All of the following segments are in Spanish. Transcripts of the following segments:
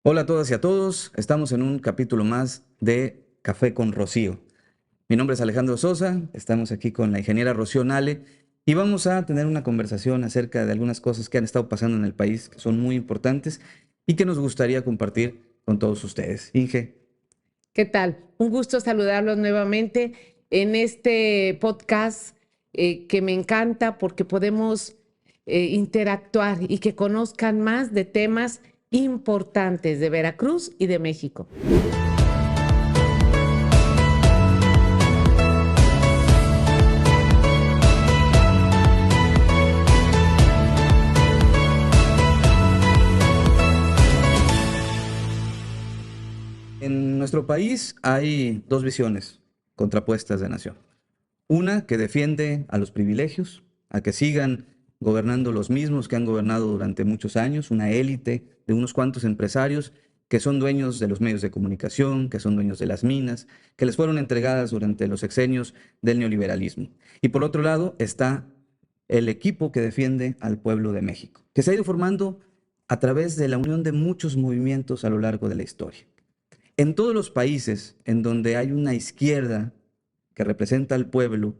Hola a todas y a todos, estamos en un capítulo más de Café con Rocío. Mi nombre es Alejandro Sosa, estamos aquí con la ingeniera Rocío Nale y vamos a tener una conversación acerca de algunas cosas que han estado pasando en el país que son muy importantes y que nos gustaría compartir con todos ustedes. Inge. ¿Qué tal? Un gusto saludarlos nuevamente en este podcast que me encanta porque podemos interactuar y que conozcan más de temas importantes de Veracruz y de México. En nuestro país hay dos visiones contrapuestas de nación. Una que defiende a los privilegios, a que sigan gobernando los mismos que han gobernado durante muchos años, una élite de unos cuantos empresarios que son dueños de los medios de comunicación, que son dueños de las minas, que les fueron entregadas durante los sexenios del neoliberalismo. Y por otro lado está el equipo que defiende al pueblo de México, que se ha ido formando a través de la unión de muchos movimientos a lo largo de la historia. En todos los países en donde hay una izquierda que representa al pueblo,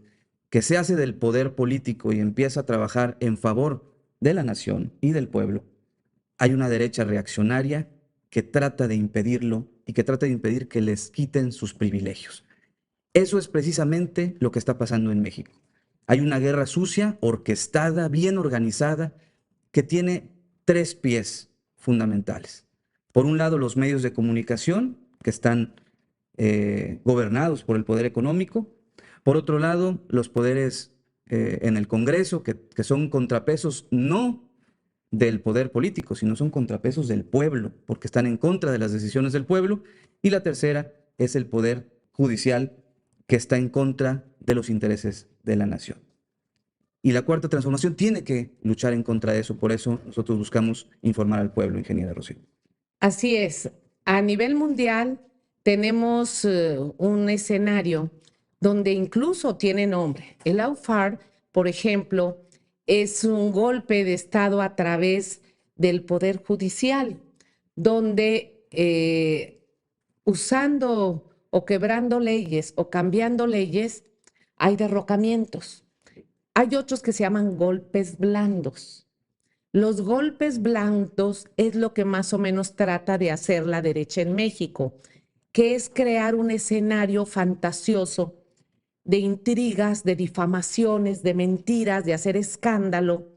que se hace del poder político y empieza a trabajar en favor de la nación y del pueblo, hay una derecha reaccionaria que trata de impedirlo y que trata de impedir que les quiten sus privilegios. Eso es precisamente lo que está pasando en México. Hay una guerra sucia, orquestada, bien organizada, que tiene tres pies fundamentales. Por un lado, los medios de comunicación, que están gobernados por el poder económico. Por otro lado, los poderes en el Congreso, que son contrapesos no del poder político, sino son contrapesos del pueblo, porque están en contra de las decisiones del pueblo. Y la tercera es el poder judicial, que está en contra de los intereses de la nación. Y la cuarta transformación tiene que luchar en contra de eso. Por eso nosotros buscamos informar al pueblo, ingeniera Rocío. Así es, a nivel mundial tenemos un escenario donde incluso tiene nombre. El lawfare, por ejemplo, es un golpe de Estado a través del Poder Judicial, donde usando o quebrando leyes o cambiando leyes, hay derrocamientos. Hay otros que se llaman golpes blandos. Los golpes blandos es lo que más o menos trata de hacer la derecha en México, que es crear un escenario fantasioso de intrigas, de difamaciones, de mentiras, de hacer escándalo,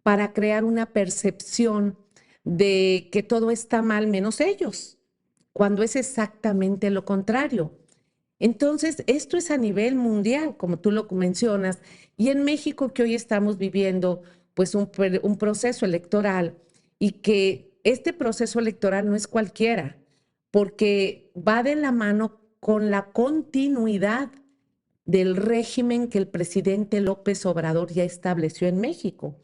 para crear una percepción de que todo está mal menos ellos, cuando es exactamente lo contrario. Entonces, esto es a nivel mundial, como tú lo mencionas, y en México que hoy estamos viviendo pues un proceso electoral y que este proceso electoral no es cualquiera, porque va de la mano con la continuidad del régimen que el presidente López Obrador ya estableció en México.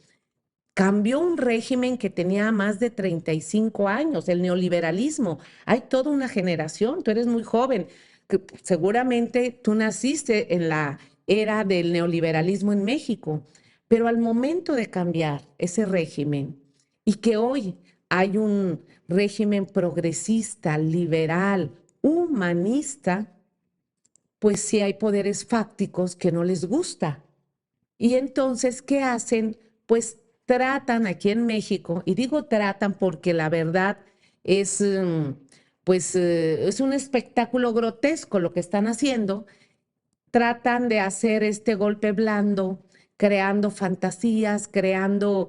Cambió un régimen que tenía más de 35 años, el neoliberalismo. Hay toda una generación, tú eres muy joven, que seguramente tú naciste en la era del neoliberalismo en México, pero al momento de cambiar ese régimen y que hoy hay un régimen progresista, liberal, humanista, pues sí hay poderes fácticos que no les gusta. Y entonces, ¿qué hacen? Pues tratan aquí en México, y digo tratan porque la verdad es, es un espectáculo grotesco lo que están haciendo. Tratan de hacer este golpe blando, creando fantasías, creando,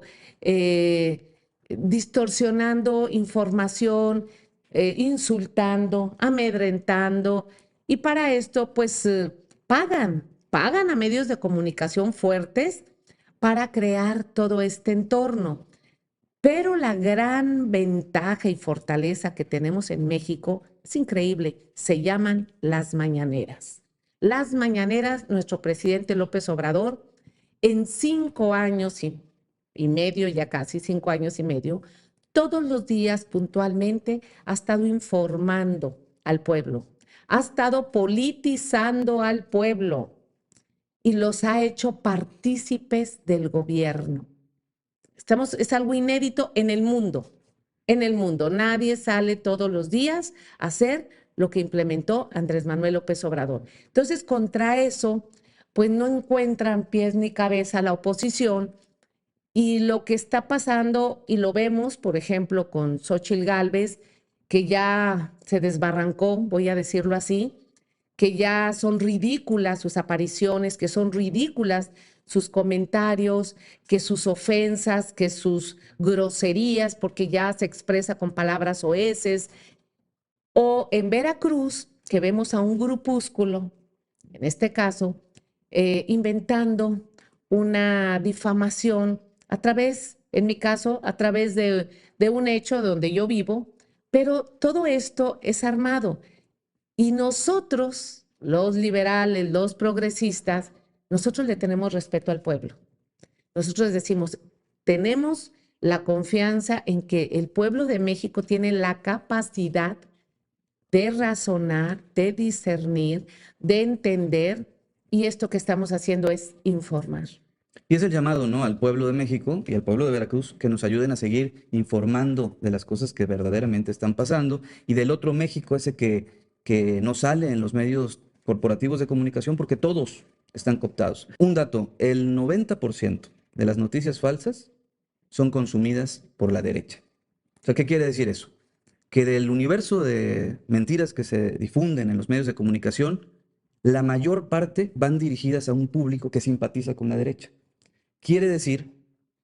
distorsionando información, insultando, amedrentando, y para esto, pues pagan a medios de comunicación fuertes para crear todo este entorno. Pero la gran ventaja y fortaleza que tenemos en México es increíble. Se llaman las mañaneras. Las mañaneras, nuestro presidente López Obrador, en 5 años y medio, ya casi 5 años y medio, todos los días puntualmente ha estado informando al pueblo, ha estado politizando al pueblo y los ha hecho partícipes del gobierno. Es algo inédito en el mundo. en el mundo. Nadie sale todos los días a hacer lo que implementó Andrés Manuel López Obrador. Entonces, contra eso, pues no encuentran pies ni cabeza la oposición. Y lo que está pasando, y lo vemos, por ejemplo, con Xóchitl Gálvez, que ya se desbarrancó, voy a decirlo así, que ya son ridículas sus apariciones, que son ridículas sus comentarios, que sus ofensas, que sus groserías, porque ya se expresa con palabras oeces. O en Veracruz, que vemos a un grupúsculo, en este caso, inventando una difamación a través, en mi caso, a través de un hecho donde yo vivo, pero todo esto es armado. Y nosotros, los liberales, los progresistas, nosotros le tenemos respeto al pueblo. Nosotros decimos, tenemos la confianza en que el pueblo de México tiene la capacidad de razonar, de discernir, de entender, y esto que estamos haciendo es informar. Y es el llamado, ¿no?, al pueblo de México y al pueblo de Veracruz que nos ayuden a seguir informando de las cosas que verdaderamente están pasando y del otro México, ese que no sale en los medios corporativos de comunicación porque todos están cooptados. Un dato, el 90% de las noticias falsas son consumidas por la derecha. O sea, ¿qué quiere decir eso? Que del universo de mentiras que se difunden en los medios de comunicación, la mayor parte van dirigidas a un público que simpatiza con la derecha. Quiere decir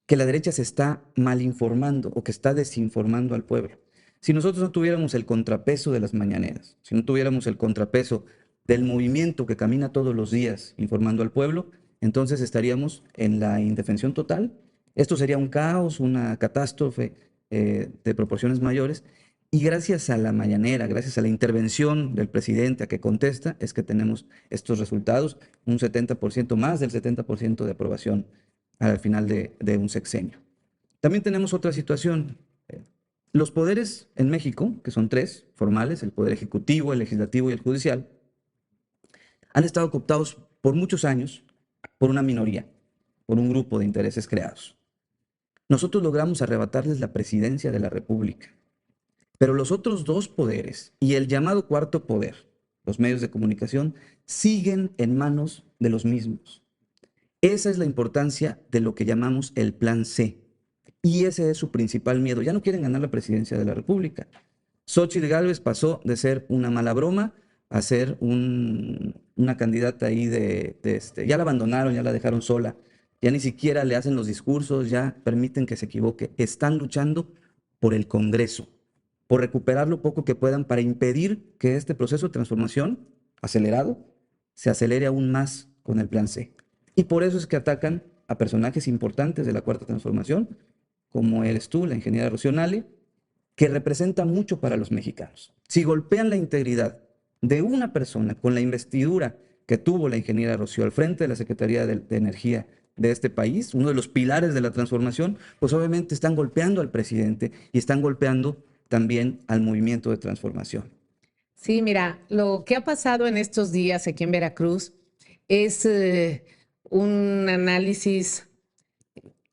que la derecha se está malinformando o que está desinformando al pueblo. Si nosotros no tuviéramos el contrapeso de las mañaneras, si no tuviéramos el contrapeso del movimiento que camina todos los días informando al pueblo, entonces estaríamos en la indefensión total. Esto sería un caos, una catástrofe de proporciones mayores. Y gracias a la mañanera, gracias a la intervención del presidente a que contesta, es que tenemos estos resultados, un 70%, más del 70% de aprobación al final de un sexenio. También tenemos otra situación. Los poderes en México, que son tres formales, el poder ejecutivo, el legislativo y el judicial, han estado cooptados por muchos años por una minoría, por un grupo de intereses creados. Nosotros logramos arrebatarles la presidencia de la República, pero los otros dos poderes y el llamado cuarto poder, los medios de comunicación, siguen en manos de los mismos. Esa es la importancia de lo que llamamos el Plan C. Y ese es su principal miedo. Ya no quieren ganar la presidencia de la República. Xóchitl Gálvez pasó de ser una mala broma a ser una candidata ahí ya la abandonaron, ya la dejaron sola. Ya ni siquiera le hacen los discursos, ya permiten que se equivoque. Están luchando por el Congreso, por recuperar lo poco que puedan para impedir que este proceso de transformación acelerado se acelere aún más con el Plan C. Y por eso es que atacan a personajes importantes de la Cuarta Transformación, como eres tú, la ingeniera Rocío Nale, que representa mucho para los mexicanos. Si golpean la integridad de una persona con la investidura que tuvo la ingeniera Rocío al frente de la Secretaría de Energía de este país, uno de los pilares de la transformación, pues obviamente están golpeando al presidente y están golpeando también al movimiento de transformación. Sí, mira, lo que ha pasado en estos días aquí en Veracruz es un análisis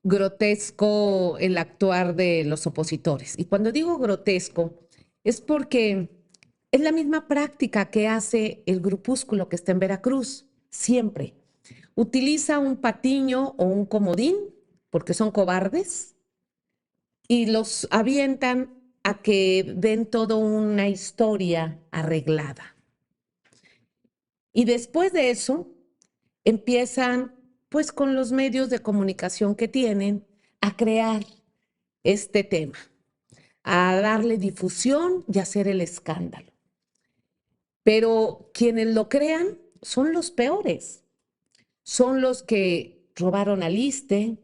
grotesco el actuar de los opositores. Y cuando digo grotesco, es porque es la misma práctica que hace el grupúsculo que está en Veracruz, siempre. Utiliza un patiño o un comodín, porque son cobardes, y los avientan a que den toda una historia arreglada. Y después de eso, empiezan pues con los medios de comunicación que tienen a crear este tema, a darle difusión y hacer el escándalo. Pero quienes lo crean son los peores, son los que robaron al ISSSTE,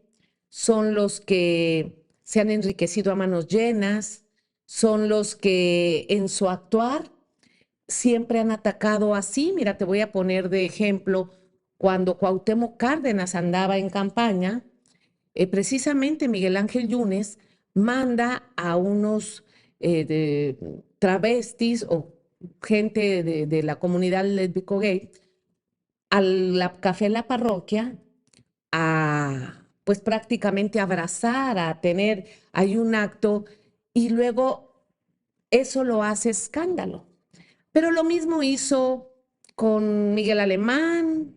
son los que se han enriquecido a manos llenas, son los que en su actuar siempre han atacado así. Mira, te voy a poner de ejemplo, cuando Cuauhtémoc Cárdenas andaba en campaña, precisamente Miguel Ángel Yunes manda a unos travestis o gente de la comunidad lésbico-gay al café La Parroquia a, pues prácticamente abrazar, a tener, hay un acto y luego eso lo hace escándalo. Pero lo mismo hizo con Miguel Alemán,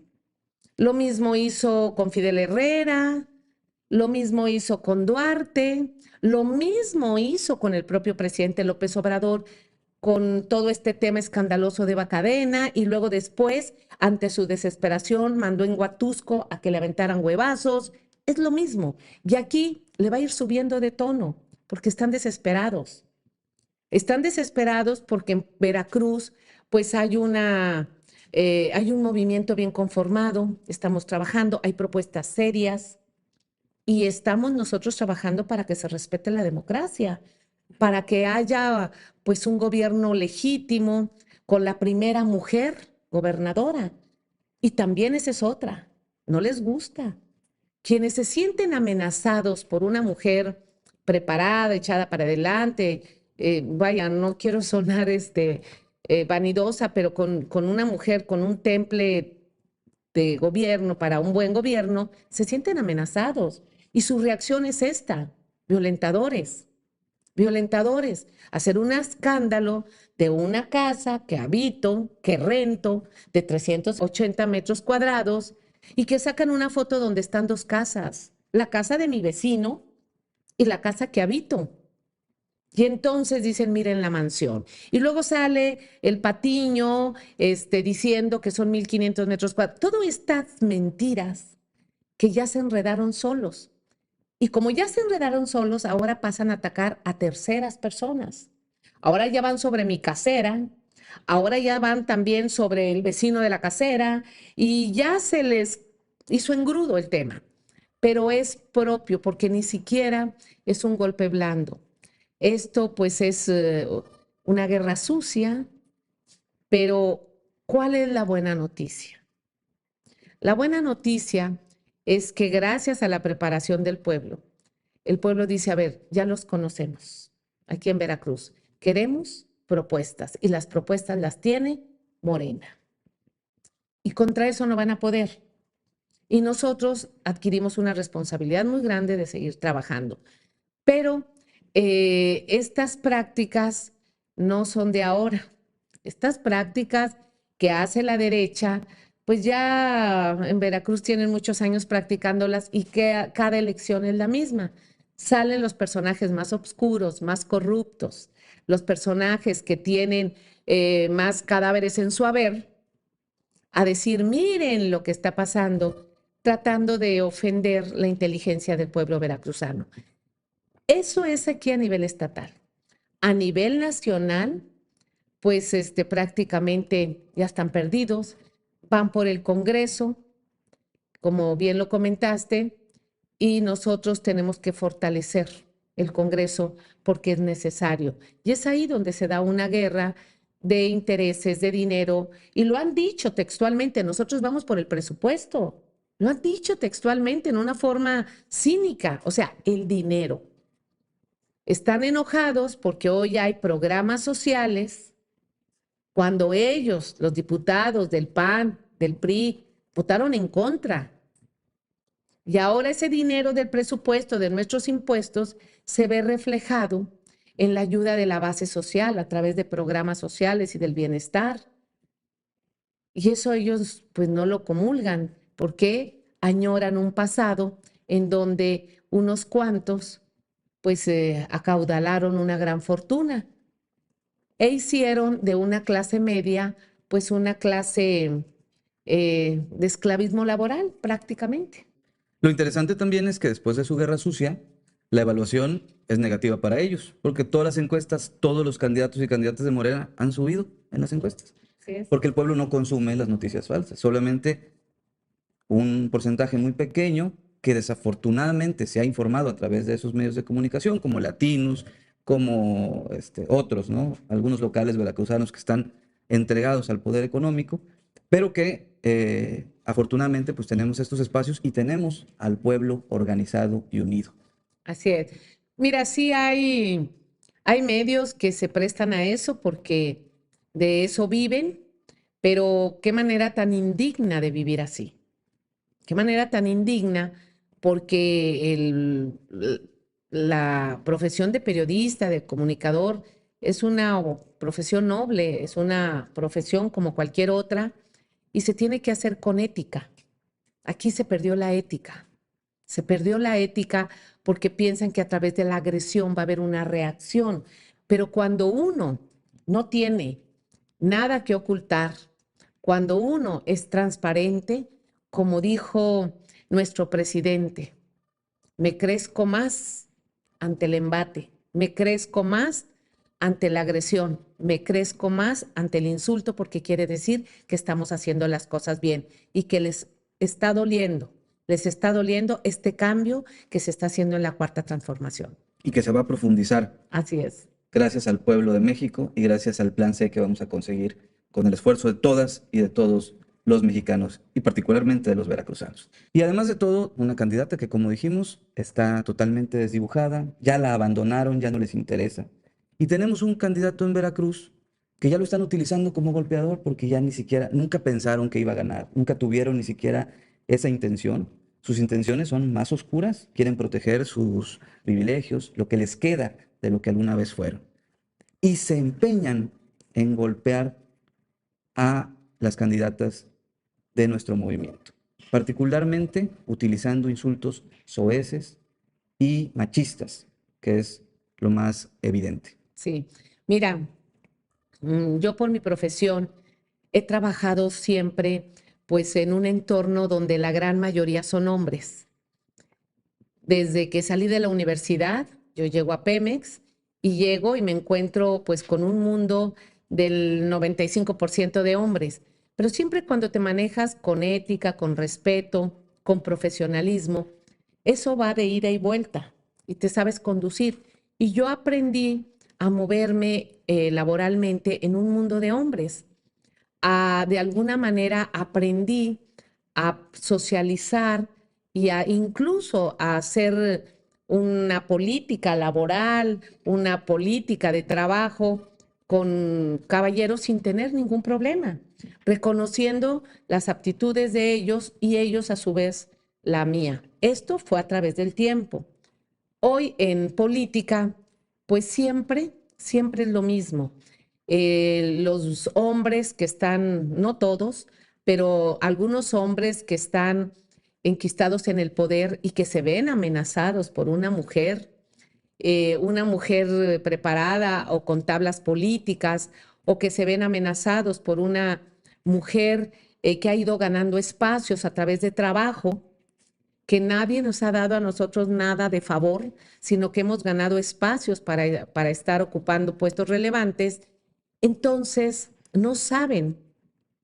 lo mismo hizo con Fidel Herrera, lo mismo hizo con Duarte, lo mismo hizo con el propio presidente López Obrador, con todo este tema escandaloso de Bacadena, y luego después, ante su desesperación, mandó en Huatusco a que le aventaran huevazos. Es lo mismo. Y aquí le va a ir subiendo de tono, porque están desesperados. Están desesperados porque en Veracruz, pues hay un movimiento bien conformado, estamos trabajando, hay propuestas serias y estamos nosotros trabajando para que se respete la democracia, para que haya pues un gobierno legítimo con la primera mujer gobernadora. Y también esa es otra, no les gusta. Quienes se sienten amenazados por una mujer preparada, echada para adelante, vaya, no quiero sonar vanidosa, pero con una mujer con un temple de gobierno para un buen gobierno, se sienten amenazados. Y su reacción es esta: violentadores, violentadores, hacer un escándalo de una casa que habito, que rento, de 380 metros cuadrados, y que sacan una foto donde están dos casas, la casa de mi vecino y la casa que habito. Y entonces dicen, miren la mansión. Y luego sale el Patiño diciendo que son 1,500 metros cuadrados. Todas estas mentiras que ya se enredaron solos. Y como ya se enredaron solos, ahora pasan a atacar a terceras personas. Ahora ya van sobre mi casera, ahora ya van también sobre el vecino de la casera, y ya se les hizo engrudo el tema. Pero es propio porque ni siquiera es un golpe blando. Esto pues es una guerra sucia, pero ¿cuál es la buena noticia? La buena noticia es que gracias a la preparación del pueblo, el pueblo dice, a ver, ya los conocemos aquí en Veracruz, queremos propuestas, y las propuestas las tiene Morena. Y contra eso no van a poder. Y nosotros adquirimos una responsabilidad muy grande de seguir trabajando. Pero estas prácticas no son de ahora. Estas prácticas que hace la derecha, pues ya en Veracruz tienen muchos años practicándolas, y que cada elección es la misma. Salen los personajes más oscuros, más corruptos, los personajes que tienen más cadáveres en su haber, a decir, miren lo que está pasando, tratando de ofender la inteligencia del pueblo veracruzano. Eso es aquí a nivel estatal. A nivel nacional, pues prácticamente ya están perdidos, van por el Congreso, como bien lo comentaste, y nosotros tenemos que fortalecer el Congreso porque es necesario. Y es ahí donde se da una guerra de intereses, de dinero, y lo han dicho textualmente, nosotros vamos por el presupuesto, lo han dicho textualmente en una forma cínica, o sea, el dinero. Están enojados porque hoy hay programas sociales, cuando ellos, los diputados del PAN, del PRI, votaron en contra. Y ahora ese dinero del presupuesto de nuestros impuestos se ve reflejado en la ayuda de la base social a través de programas sociales y del bienestar. Y eso ellos pues no lo comulgan, porque añoran un pasado en donde unos cuantos pues acaudalaron una gran fortuna e hicieron de una clase media pues una clase de esclavismo laboral prácticamente. Lo interesante también es que después de su guerra sucia, la evaluación es negativa para ellos, porque todas las encuestas, todos los candidatos y candidatas de Morena han subido en las encuestas, Sí es. porque el pueblo no consume las noticias falsas, solamente un porcentaje muy pequeño que desafortunadamente se ha informado a través de esos medios de comunicación, como Latinos, como otros, ¿no? Algunos locales veracruzanos que están entregados al poder económico, pero que afortunadamente pues tenemos estos espacios y tenemos al pueblo organizado y unido. Así es. Mira, sí hay medios que se prestan a eso porque de eso viven, pero qué manera tan indigna de vivir así. Qué manera tan indigna, porque la profesión de periodista, de comunicador, es una profesión noble, es una profesión como cualquier otra y se tiene que hacer con ética. Aquí se perdió la ética. Se perdió la ética porque piensan que a través de la agresión va a haber una reacción. Pero cuando uno no tiene nada que ocultar, cuando uno es transparente, como dijo nuestro presidente, me crezco más ante el embate, me crezco más ante la agresión, me crezco más ante el insulto porque quiere decir que estamos haciendo las cosas bien y que les está doliendo este cambio que se está haciendo en la Cuarta Transformación. Y que se va a profundizar Así es. gracias al pueblo de México y gracias al plan C que vamos a conseguir con el esfuerzo de todas y de todos los mexicanos y particularmente de los veracruzanos. Y además de todo, una candidata que, como dijimos, está totalmente desdibujada, ya la abandonaron, ya no les interesa. Y tenemos un candidato en Veracruz que ya lo están utilizando como golpeador porque ya ni siquiera, nunca pensaron que iba a ganar, nunca tuvieron ni siquiera esa intención. Sus intenciones son más oscuras, quieren proteger sus privilegios, lo que les queda de lo que alguna vez fueron. Y se empeñan en golpear a las candidatas de nuestro movimiento, particularmente utilizando insultos soeces y machistas, que es lo más evidente. Sí, mira, yo por mi profesión he trabajado siempre pues en un entorno donde la gran mayoría son hombres. Desde que salí de la universidad, yo llego a Pemex y llego y me encuentro pues con un mundo del 95% de hombres. Pero siempre cuando te manejas con ética, con respeto, con profesionalismo, eso va de ida y vuelta y te sabes conducir. Y yo aprendí a moverme laboralmente en un mundo de hombres. De alguna manera aprendí a socializar y incluso a hacer una política laboral, una política de trabajo con caballeros sin tener ningún problema, reconociendo las aptitudes de ellos y ellos a su vez la mía. Esto fue a través del tiempo. Hoy en política, pues siempre es lo mismo. Los hombres que están, no todos, pero algunos hombres que están enquistados en el poder y que se ven amenazados por una mujer preparada o con tablas políticas, o que se ven amenazados por una mujer que ha ido ganando espacios a través de trabajo, que nadie nos ha dado a nosotros nada de favor, sino que hemos ganado espacios para estar ocupando puestos relevantes. Entonces, no saben,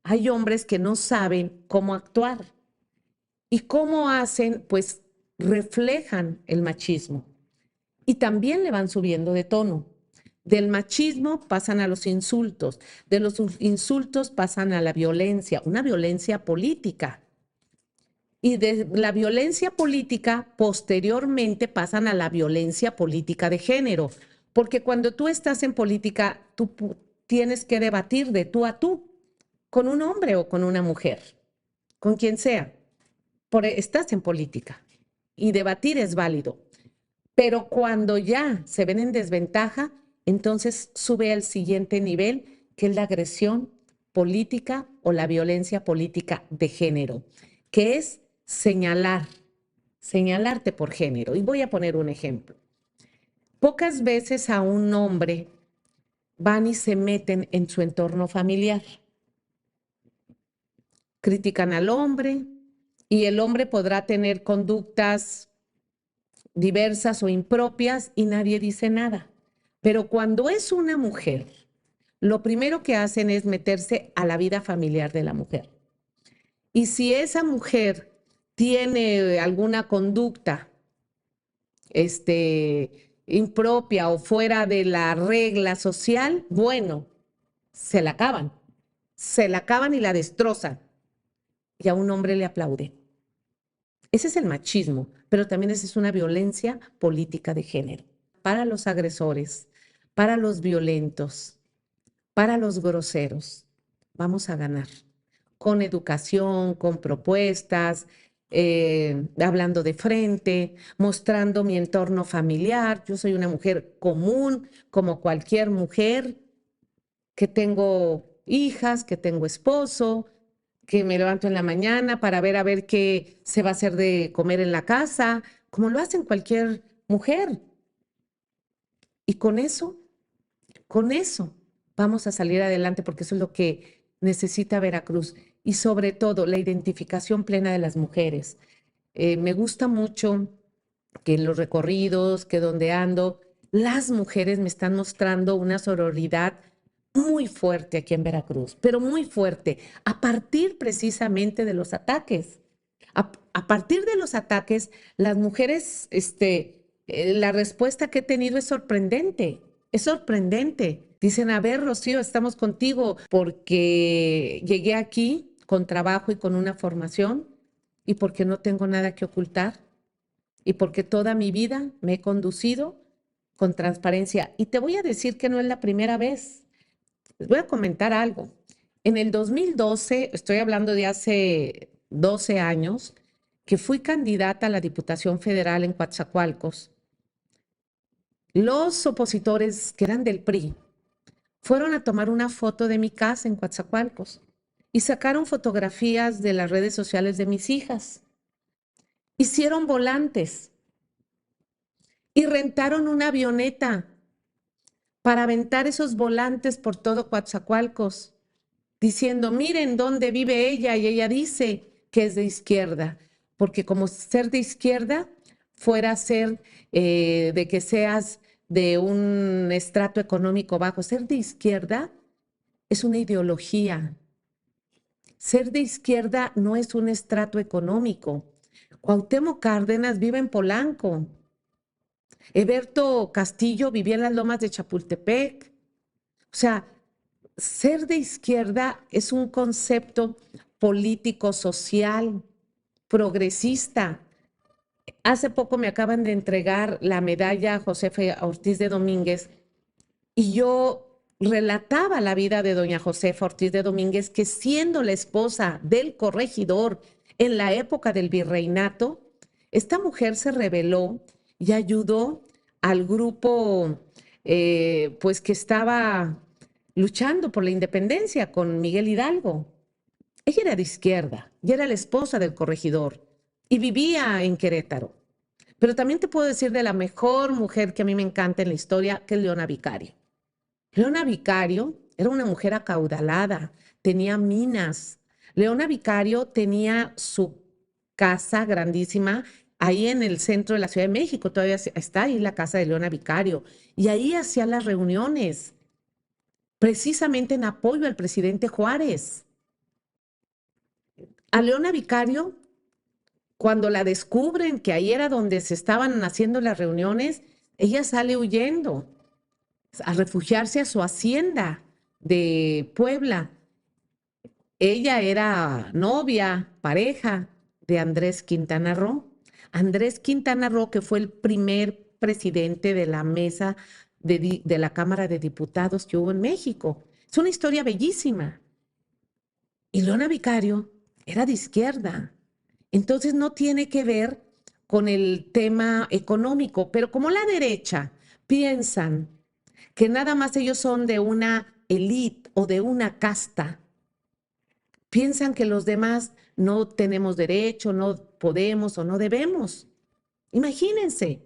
hay hombres que no saben cómo actuar. ¿Y cómo hacen? Pues reflejan el machismo y también le van subiendo de tono. Del machismo pasan a los insultos, de los insultos pasan a la violencia, una violencia política. Y de la violencia política posteriormente pasan a la violencia política de género, porque cuando tú estás en política, tú tienes que debatir de tú a tú, con un hombre o con una mujer, con quien sea. Estás en política y debatir es válido. Pero cuando ya se ven en desventaja, entonces sube al siguiente nivel, que es la agresión política o la violencia política de género, que es señalarte por género. Y voy a poner un ejemplo. Pocas veces a un hombre van y se meten en su entorno familiar. Critican al hombre y el hombre podrá tener conductas diversas o impropias y nadie dice nada. Pero cuando es una mujer, lo primero que hacen es meterse a la vida familiar de la mujer. Y si esa mujer tiene alguna conducta impropia o fuera de la regla social, bueno, se la acaban y la destrozan. Y a un hombre le aplauden. Ese es el machismo, pero también esa es una violencia política de género. Para los agresores, para los violentos, para los groseros, vamos a ganar con educación, con propuestas, hablando de frente, mostrando mi entorno familiar. Yo soy una mujer común, como cualquier mujer, que tengo hijas, que tengo esposo, que me levanto en la mañana para ver a ver qué se va a hacer de comer en la casa, como lo hacen cualquier mujer. Y con eso vamos a salir adelante porque eso es lo que necesita Veracruz. Y sobre todo la identificación plena de las mujeres. Me gusta mucho que en los recorridos, que donde ando, las mujeres me están mostrando una sororidad muy fuerte aquí en Veracruz, pero muy fuerte, a partir precisamente de los ataques. A partir de los ataques, las mujeres, la respuesta que he tenido es sorprendente, es sorprendente. Dicen, a ver, Rocío, estamos contigo porque llegué aquí con trabajo y con una formación y porque no tengo nada que ocultar y porque toda mi vida me he conducido con transparencia. Y te voy a decir que no es la primera vez. Les voy a comentar algo. En el 2012, estoy hablando de hace 12 años, que fui candidata a la Diputación Federal en Coatzacoalcos, los opositores que eran del PRI fueron a tomar una foto de mi casa en Coatzacoalcos y sacaron fotografías de las redes sociales de mis hijas. Hicieron volantes y rentaron una avioneta para aventar esos volantes por todo Coatzacoalcos, diciendo, miren dónde vive ella, y ella dice que es de izquierda, porque como ser de izquierda fuera ser de que seas de un estrato económico bajo. Ser de izquierda es una ideología. Ser de izquierda no es un estrato económico. Cuauhtémoc Cárdenas vive en Polanco. Eberto Castillo vivía en las lomas de Chapultepec. O sea, ser de izquierda es un concepto político, social, progresista. Hace poco me acaban de entregar la medalla Josefa Ortiz de Domínguez y yo relataba la vida de doña Josefa Ortiz de Domínguez, que siendo la esposa del corregidor en la época del virreinato, esta mujer se rebeló y ayudó al grupo pues que estaba luchando por la independencia con Miguel Hidalgo. Ella era de izquierda y era la esposa del corregidor y vivía en Querétaro. Pero también te puedo decir de la mejor mujer que a mí me encanta en la historia, que es Leona Vicario. Leona Vicario era una mujer acaudalada, tenía minas. Leona Vicario tenía su casa grandísima ahí en el centro de la Ciudad de México, todavía está ahí la casa de Leona Vicario, y ahí hacía las reuniones, precisamente en apoyo al presidente Juárez. A Leona Vicario, cuando la descubren que ahí era donde se estaban haciendo las reuniones, ella sale huyendo a refugiarse a su hacienda de Puebla. Ella era novia, pareja de Andrés Quintana Roo. Andrés Quintana Roo, que fue el primer presidente de la mesa de la Cámara de Diputados que hubo en México. Es una historia bellísima. Y Leona Vicario era de izquierda. Entonces no tiene que ver con el tema económico, pero como la derecha piensan que nada más ellos son de una élite o de una casta, piensan que los demás no tenemos derecho, no podemos o no debemos. Imagínense,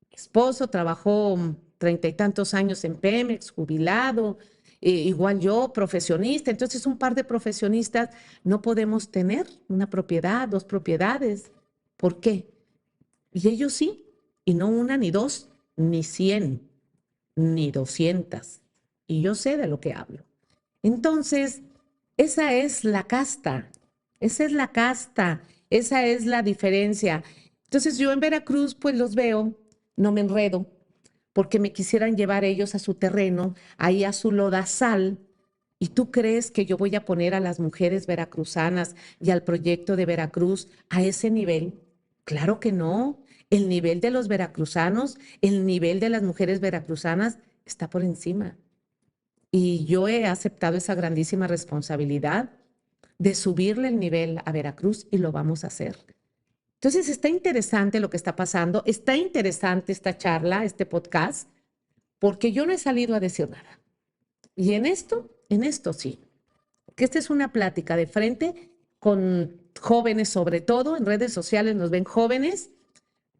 mi esposo trabajó 30 y tantos años en Pemex, jubilado, igual yo, profesionista. Entonces, un par de profesionistas no podemos tener una propiedad, dos propiedades. ¿Por qué? Y ellos sí, y no una, ni dos, ni 100, ni 200. Y yo sé de lo que hablo. Entonces, esa es la casta, esa es la casta, esa es la diferencia. Entonces, yo en Veracruz, pues los veo, no me enredo, porque me quisieran llevar ellos a su terreno, ahí a su lodazal. ¿Y tú crees que yo voy a poner a las mujeres veracruzanas y al proyecto de Veracruz a ese nivel? Claro que no. El nivel de los veracruzanos, el nivel de las mujeres veracruzanas está por encima. Y yo he aceptado esa grandísima responsabilidad de subirle el nivel a Veracruz y lo vamos a hacer. Entonces está interesante lo que está pasando, está interesante esta charla, este podcast, porque yo no he salido a decir nada. Y en esto sí, que esta es una plática de frente con jóvenes sobre todo, en redes sociales nos ven jóvenes,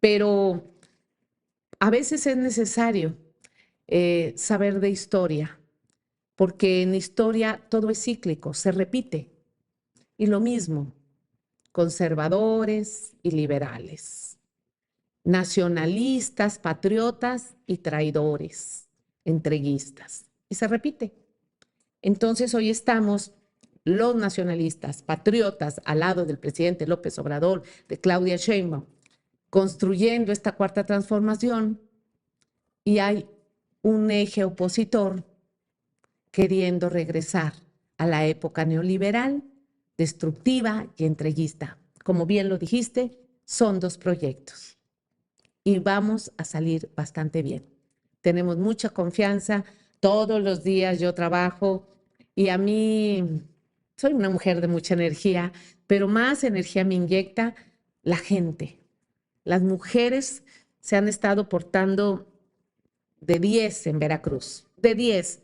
pero a veces es necesario saber de historia, porque en historia todo es cíclico, se repite. Y lo mismo, conservadores y liberales, nacionalistas, patriotas y traidores, entreguistas. Y se repite. Entonces hoy estamos los nacionalistas, patriotas, al lado del presidente López Obrador, de Claudia Sheinbaum, construyendo esta cuarta transformación, y hay un eje opositor queriendo regresar a la época neoliberal, destructiva y entreguista. Como bien lo dijiste, son dos proyectos y vamos a salir bastante bien. Tenemos mucha confianza, todos los días yo trabajo y a mí soy una mujer de mucha energía, pero más energía me inyecta la gente. Las mujeres se han estado portando de 10 en Veracruz, de 10.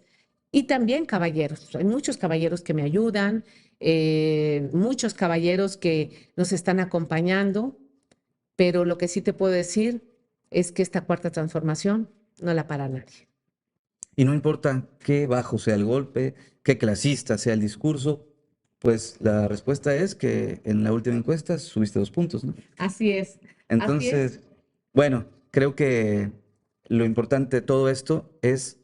Y también caballeros, hay muchos caballeros que me ayudan, muchos caballeros que nos están acompañando, pero lo que sí te puedo decir es que esta cuarta transformación no la para nadie. Y no importa qué bajo sea el golpe, qué clasista sea el discurso, pues la respuesta es que en la última encuesta subiste 2 puntos, ¿no? Así es, así es. Entonces, bueno, creo que lo importante de todo esto es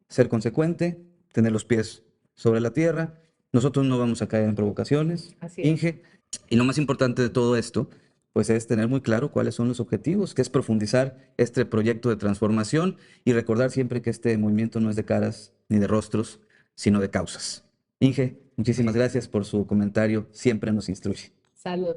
ser consecuente, tener los pies sobre la tierra. Nosotros no vamos a caer en provocaciones, Así es. Inge. Y lo más importante de todo esto, pues es tener muy claro cuáles son los objetivos, que es profundizar este proyecto de transformación y recordar siempre que este movimiento no es de caras ni de rostros, sino de causas. Inge, muchísimas gracias por su comentario, siempre nos instruye. Salud.